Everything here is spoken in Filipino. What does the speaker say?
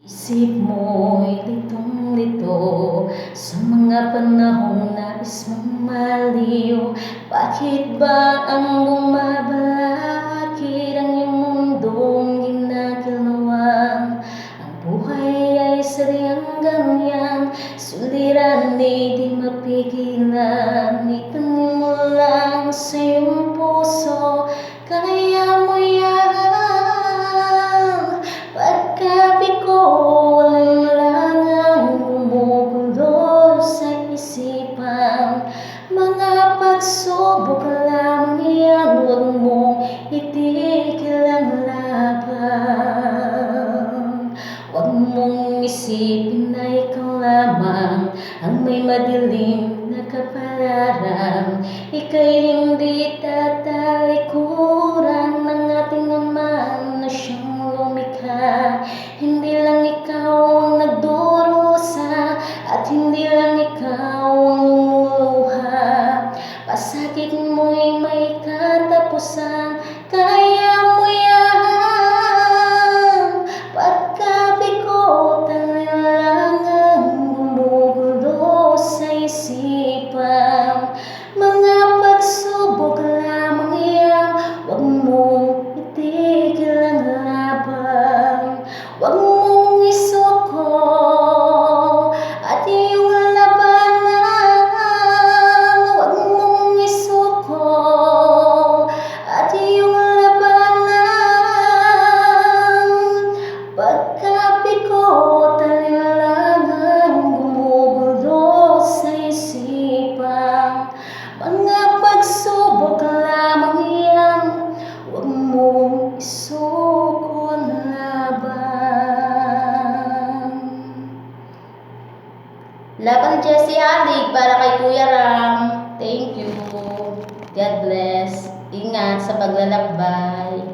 Isip mo'y litong-lito sa mga panahong nais mong maliw. Bakit ba ang bumabalakid ang iyong mundong ginagalawan? Ang buhay ay sadyang ganyan, suliranin di mapigilan. Itanim mo lang sa iyong puso, kaya mo yan. Pagkabig ko, walang langang gumugulo sa isipan. Mga pagsubok lamang yan, huwag mong itigil ang laban. Huwag mong isipin na ikaw lamang ang may madilim na kapalaran. Ika'y hindi tatalikuran ng ating Ama na siyang lumikha. Hindi lang ikaw ang nagdurusa at hindi lang ikaw ang lumuluha. Pasakit mo'y may katapusan, kaya mo yan. Pagkabig ko, talagang gumugulo sa isipan. Mga pagsubok lamang yan, huwag mong itigil ang laban. Huwag mong isuko at iyong labanan. Huwag mong isuko at iyong labanan. Pagkabig ko, talagang gumugulo sa isipan. Mga pagsubok lamang yan, huwag mong isuko ang laban. Laban Jessie Halig para kay Kuya Ram. Thank you. God bless. Ingat sa paglalakbay.